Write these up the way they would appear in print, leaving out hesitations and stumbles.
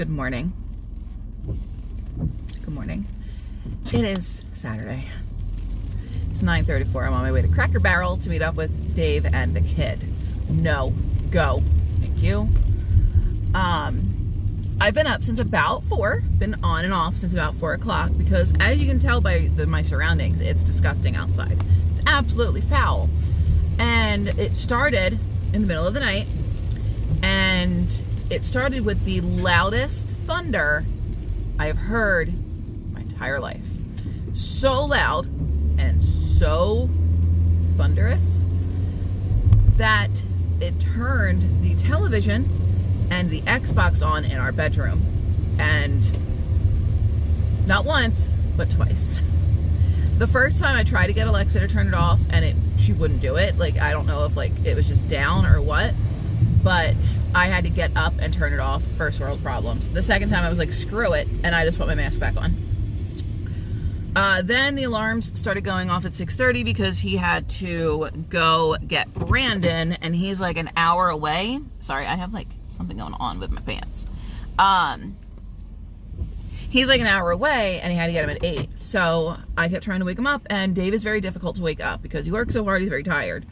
Good morning. Good morning. It is Saturday. It's 9:34. I'm on my way to Cracker Barrel to meet up with Dave and the kid. No, go. Thank you. I've been up since about 4, been on and off since about 4 o'clock because, as you can tell by my surroundings, it's disgusting outside. It's absolutely foul. And it started in the middle of the night, and it started with the loudest thunder I have heard my entire life. So loud and so thunderous that it turned the television and the Xbox on in our bedroom, and not once but twice. The first time I tried to get Alexa to turn it off, and she wouldn't do it. Like, I don't know if it was just down or what, but I had to get up and turn it off. First world problems. The second time I was like, screw it, and I just put my mask back on. Then the alarms started going off at 6:30 because he had to go get Brandon, and he's like an hour away. Sorry, I have something going on with my pants. He's like an hour away, and he had to get him at 8. So I kept trying to wake him up, and Dave is very difficult to wake up because he works so hard, he's very tired.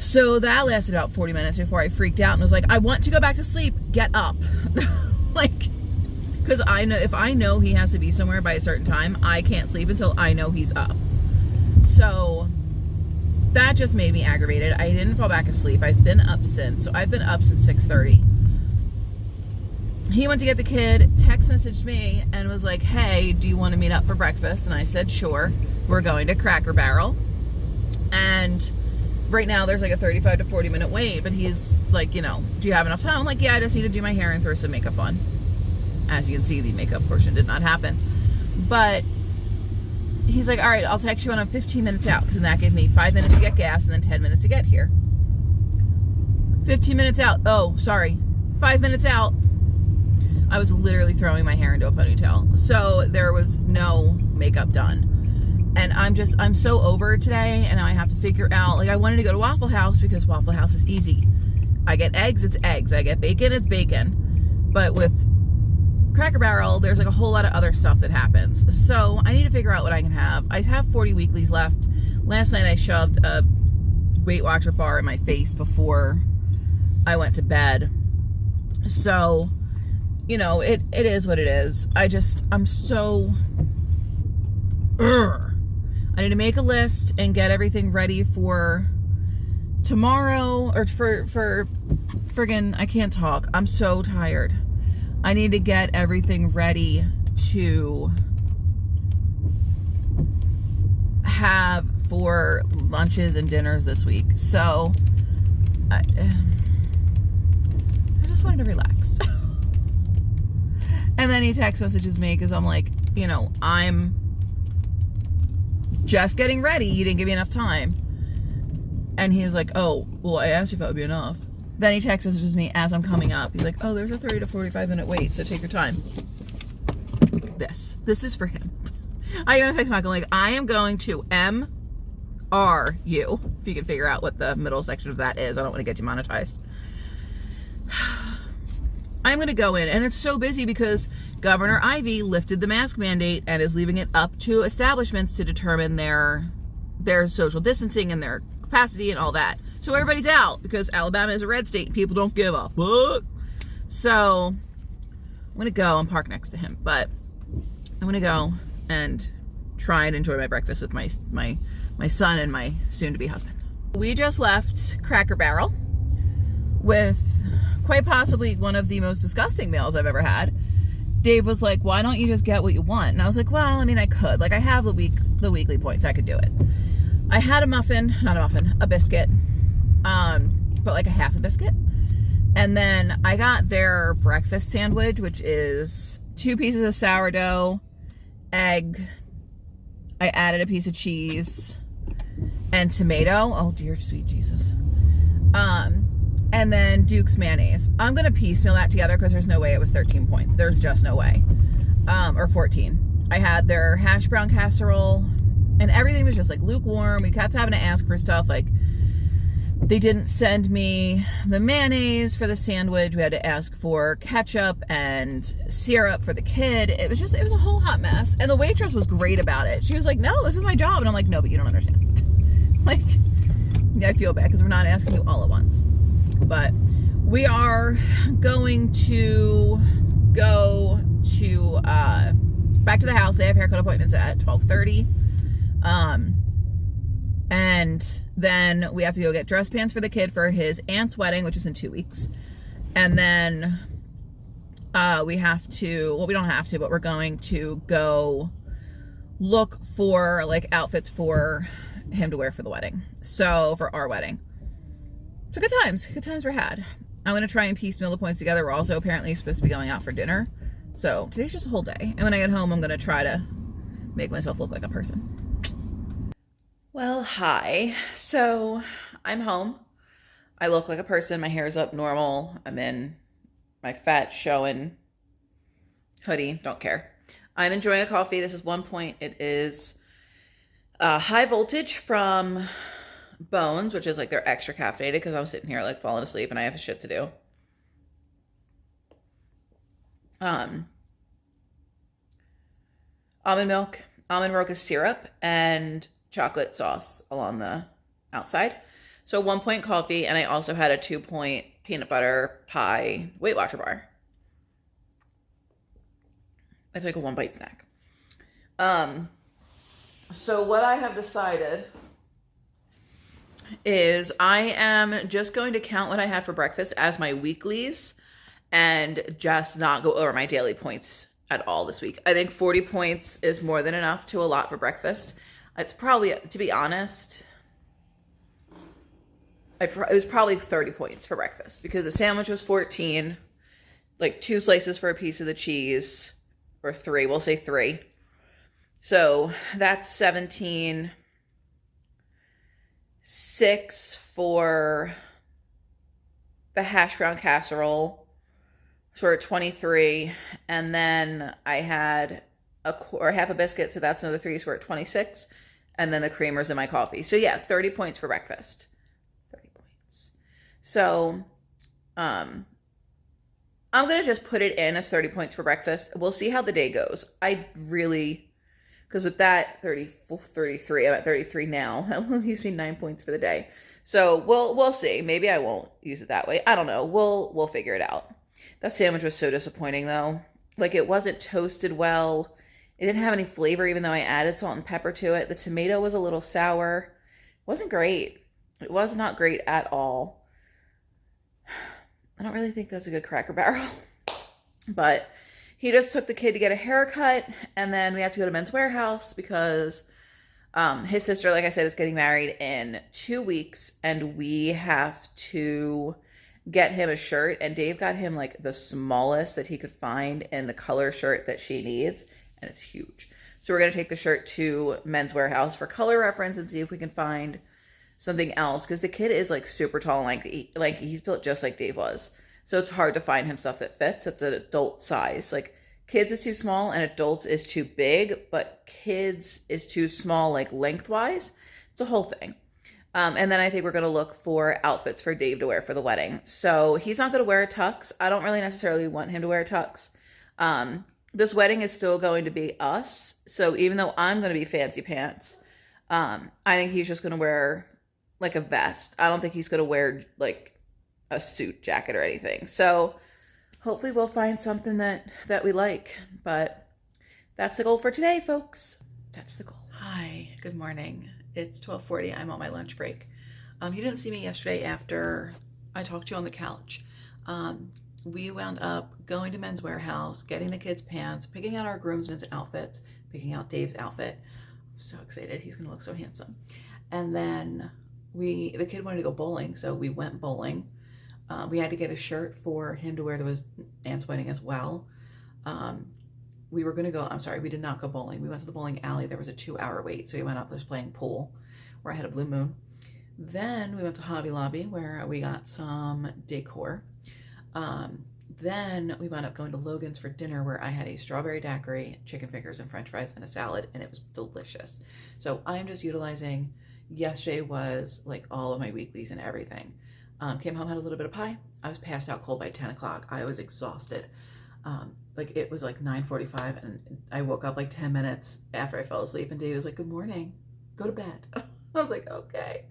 So that lasted about 40 minutes before I freaked out and was like, I want to go back to sleep. Get up. Because I know if I know he has to be somewhere by a certain time, I can't sleep until I know he's up. So that just made me aggravated. I didn't fall back asleep. I've been up since. So I've been up since 6:30. He went to get the kid, text messaged me, and was like, hey, do you want to meet up for breakfast? And I said, sure. We're going to Cracker Barrel. And right now there's a 35 to 40 minute wait, but he's like, do you have enough time? I'm like, yeah, I just need to do my hair and throw some makeup on. As you can see, the makeup portion did not happen. But he's like, all right, I'll text you when I'm 15 minutes out, because then that gave me 5 minutes to get gas and then 10 minutes to get here. 15 minutes out. Oh, sorry. 5 minutes out. I was literally throwing my hair into a ponytail. So there was no makeup done. And I'm so over it today, and I have to figure out, I wanted to go to Waffle House because Waffle House is easy. I get eggs, it's eggs. I get bacon, it's bacon. But with Cracker Barrel, there's a whole lot of other stuff that happens. So I need to figure out what I can have. I have 40 weeklies left. Last night I shoved a Weight Watcher bar in my face before I went to bed. So, it is what it is. I'm so... I need to make a list and get everything ready for tomorrow, or for friggin', I can't talk. I'm so tired. I need to get everything ready to have for lunches and dinners this week. So I just wanted to relax. And then he text messages me because I'm like, I'm just getting ready. You didn't give me enough time. And he's like, oh, well, I asked you if that would be enough. Then he text messages me as I'm coming up. He's like, oh, there's a 30 to 45 minute wait, so take your time. This is for him. I even text Michael, I am going to MR you, if you can figure out what the middle section of that is. I don't want to get demonetized. I'm going to go in, and it's so busy because Governor Ivey lifted the mask mandate and is leaving it up to establishments to determine their social distancing and their capacity and all that. So everybody's out because Alabama is a red state and people don't give a fuck. So I'm going to go and park next to him, but I'm going to go and try and enjoy my breakfast with my son and my soon-to-be husband. We just left Cracker Barrel with quite possibly one of the most disgusting meals I've ever had. Dave was like, why don't you just get what you want? And I was like, well, I could. I have the weekly points. I could do it. I had a biscuit, but a half a biscuit. And then I got their breakfast sandwich, which is 2 pieces of sourdough, egg. I added a piece of cheese and tomato. Oh, dear sweet Jesus. And then Duke's mayonnaise. I'm going to piecemeal that together because there's no way it was 13 points. There's just no way. Or 14. I had their hash brown casserole, and everything was just lukewarm. We kept having to ask for stuff They didn't send me the mayonnaise for the sandwich. We had to ask for ketchup and syrup for the kid. It was a whole hot mess. And the waitress was great about it. She was like, no, this is my job. And I'm like, no, but you don't understand. Like, I feel bad because we're not asking you all at once. But we are going to go to back to the house. They have haircut appointments at 12:30. And then we have to go get dress pants for the kid for his aunt's wedding, which is in 2 weeks. And then we have to, well, we don't have to, but we're going to go look for like outfits for him to wear for the wedding. So for our wedding. So good times were had. I'm going to try and piecemeal the points together. We're also apparently supposed to be going out for dinner. So today's just a whole day. And when I get home, I'm going to try to make myself look like a person. Well, hi. So I'm home. I look like a person. My hair is up normal. I'm in my fat showing hoodie. Don't care. I'm enjoying a coffee. This is 1 point. It is high voltage from Bones, which is like they're extra caffeinated because I was sitting here like falling asleep and I have shit to do. Almond milk, almond mocha syrup, and chocolate sauce along the outside. So 1 point coffee, and I also had a 2 point peanut butter pie Weight Watcher bar. It's like a 1 bite snack. So what I have decided is I am just going to count what I had for breakfast as my weeklies and just not go over my daily points at all this week. I think 40 points is more than enough to allot for breakfast. It's probably, to be honest, it was probably 30 points for breakfast because the sandwich was 14, like 2 slices for a piece of the cheese, or 3, we'll say 3. So that's 17, 6 for the hash brown casserole for 23, and then I had half a biscuit, so that's another 3, so we're at 26. And then the creamers in my coffee. So yeah, 30 points for breakfast. 30 points. So I'm going to just put it in as 30 points for breakfast. We'll see how the day goes. I really, because with that 33, I'm at 33 now. That leaves me 9 points for the day. So we'll see. Maybe I won't use it that way. I don't know. We'll figure it out. That sandwich was so disappointing though. Like it wasn't toasted well. It didn't have any flavor even though I added salt and pepper to it. The tomato was a little sour. It wasn't great. It was not great at all. I don't really think that's a good Cracker Barrel. But he just took the kid to get a haircut, and then we have to go to Men's Warehouse because his sister, like I said, is getting married in 2 weeks, and we have to get him a shirt, and Dave got him like the smallest that he could find in the color shirt that she needs. And it's huge. So we're going to take the shirt to Men's Warehouse for color reference and see if we can find something else. Because the kid is like super tall and like he's built just like Dave was. So it's hard to find him stuff that fits. It's an adult size. Like kids is too small and adults is too big. But kids is too small like lengthwise. It's a whole thing. And then I think we're going to look for outfits for Dave to wear for the wedding. So he's not going to wear a tux. I don't really necessarily want him to wear a tux. This wedding is still going to be us. So even though I'm going to be fancy pants, I think he's just going to wear like a vest. I don't think he's going to wear like a suit jacket or anything. So hopefully we'll find something that we like. But that's the goal for today, folks. That's the goal. Hi, good morning. It's 12:40. I'm on my lunch break. You didn't see me yesterday after I talked to you on the couch. We wound up going to Men's Warehouse, getting the kids' pants, picking out our groomsmen's outfits, picking out Dave's outfit. I'm so excited. He's going to look so handsome. And then the kid wanted to go bowling, so we went bowling. We had to get a shirt for him to wear to his aunt's wedding as well. We were going to go, I'm sorry, we did not go bowling. We went to the bowling alley. There was a 2-hour wait, so we went up there playing pool where I had a blue moon. Then we went to Hobby Lobby where we got some decor. Then we wound up going to Logan's for dinner where I had a strawberry daiquiri, chicken fingers and french fries and a salad, and it was delicious. So I'm just utilizing, Yesterday was like all of my weeklies and everything. Came home, had a little bit of pie. I was passed out cold by 10 o'clock. I was exhausted. Like it was like 9:45 and I woke up like 10 minutes after I fell asleep, and Dave was like, good morning, go to bed. I was like, okay.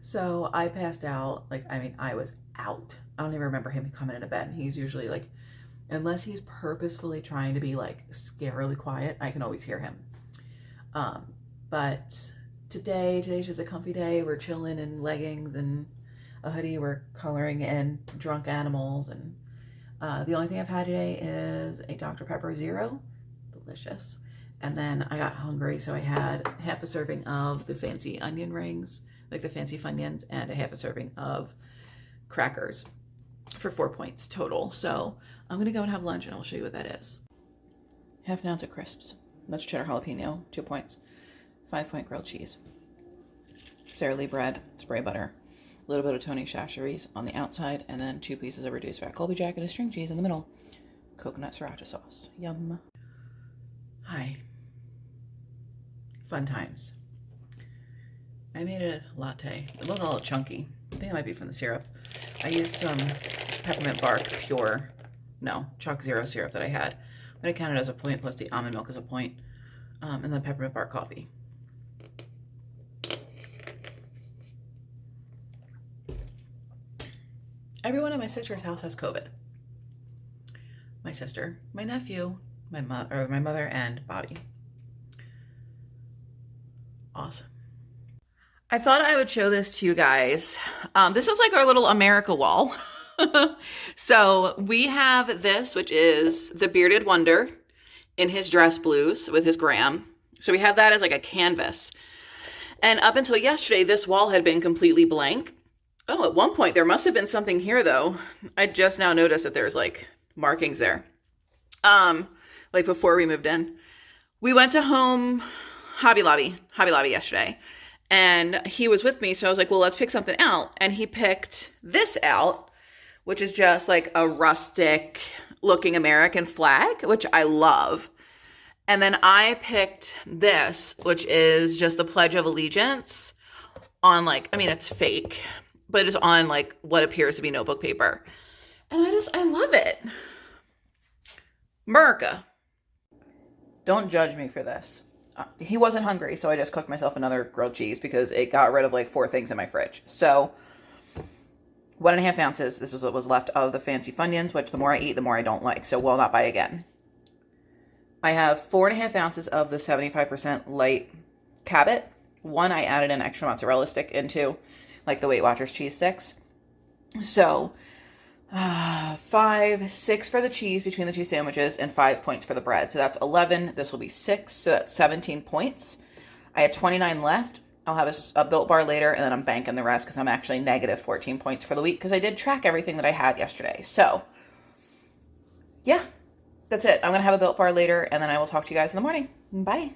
So I passed out. Like, I mean, I was out. I don't even remember him coming into bed. He's usually like, unless he's purposefully trying to be like scarily quiet, I can always hear him. But today's just a comfy day. We're chilling in leggings and a hoodie. We're coloring in drunk animals, and the only thing I've had today is a Dr. Pepper Zero, delicious. And then I got hungry, so I had half a serving of the fancy onion rings, like the fancy Funyuns, and a half a serving of crackers for 4 points total. So I'm gonna go and have lunch, and I'll show you what that is. Half an ounce of crisps. That's cheddar jalapeno, 2 points. 5-point grilled cheese. Sara Lee bread, spray butter. A little bit of Tony Chachere's on the outside, and then 2 pieces of reduced fat Colby Jack and a string cheese in the middle. Coconut sriracha sauce. Yum. Hi. Fun times. I made a latte. It looked a little chunky. I think it might be from the syrup. I used some peppermint bark pure, no, chalk zero syrup that I had. But it counted as a point, plus the almond milk as a point. And then peppermint bark coffee. Everyone at my sister's house has COVID. My sister, my nephew, my mother, and Bobby. Awesome. I thought I would show this to you guys. This is like our little America wall. So we have this, which is the Bearded Wonder in his dress blues with his gram. So we have that as like a canvas. And up until yesterday, this wall had been completely blank. Oh, at one point there must have been something here though. I just now noticed that there's like markings there. Like before we moved in. We went to Hobby Lobby yesterday, and he was with me. So I was like, well, let's pick something out. And he picked this out, which is just like a rustic looking American flag, which I love. And then I picked this, which is just the Pledge of Allegiance on like, I mean, it's fake, but it's on like what appears to be notebook paper. And I love it. America. Don't judge me for this. He wasn't hungry, so I just cooked myself another grilled cheese because it got rid of like 4 things in my fridge. So 1.5 ounces. This was what was left of the fancy Funyuns, which the more I eat, the more I don't like. So will not buy again. I have 4.5 ounces of the 75% light Cabot. One, I added an extra mozzarella stick into, like the Weight Watchers cheese sticks. So 5, 6 for the cheese between the 2 sandwiches, and 5 points for the bread. So that's 11. This will be 6, so that's 17 points. I had 29 left. I'll have a Built Bar later, and then I'm banking the rest because I'm actually negative 14 points for the week because I did track everything that I had yesterday. So yeah, that's it. I'm going to have a Built Bar later, and then I will talk to you guys in the morning. Bye.